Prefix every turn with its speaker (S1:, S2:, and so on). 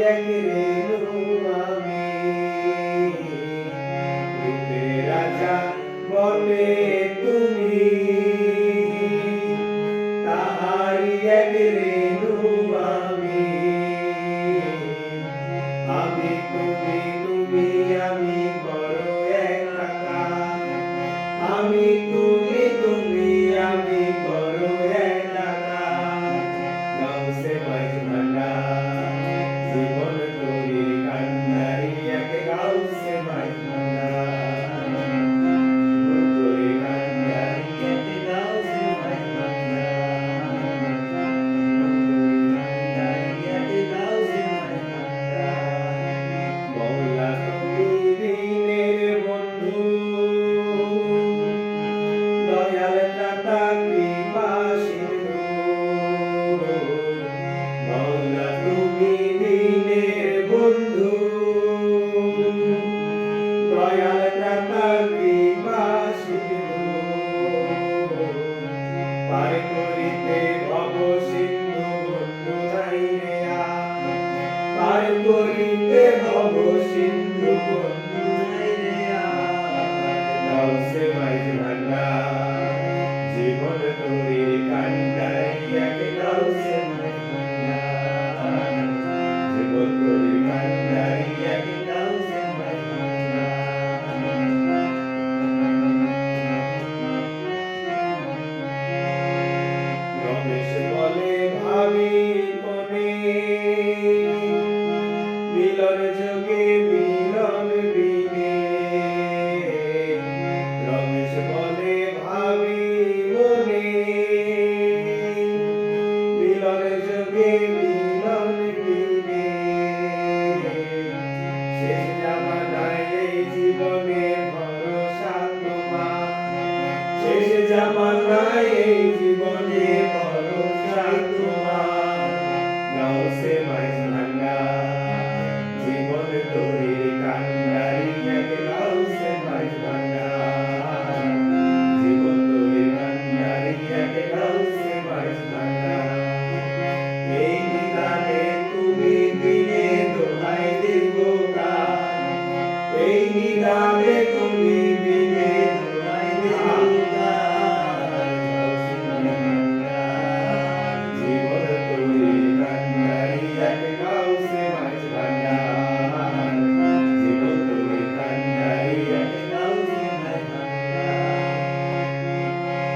S1: এক রেণু আমি, রূপের রাজা বটে তুমি, তাহারি এক রেণু আমি। আমি তুমি তুমি আমি করো একাকার, আমি তুমি তুমি আমি করো একাকার। গাউসে মাঝ ভান্ডার জীবন তরির কান্ডারি, এক গাউসে মাঝ ভান্ডার জীবন তরির কান্ডারি, এক গাউসে মাঝ ভান্ডার এক গাউসে মাঝ ভান্ডার। মৌলা তুমি দিনের বন্ধু, দয়াল ত্রাতা কৃপা সিন্ধু। মৌলা তুমি দিনের বন্ধু, দয়াল ত্রাতা কৃপা সিন্ধু। পার করিতে ভব সিন্ধু বন্ধু নাই রে আর, পার করিতে ভব সিন্ধু বন্ধু নাই রে আর। গাউসে মাঝ ভান্ডার জীবন তরির কান্ডারি, এক গাউসে মাঝ ভান্ডার জীবন তরির কান্ডারি, এক গাউসে মাঝ ভান্ডার। রমেশ বলে ভাবি মনে, মিলন যোগে মিলন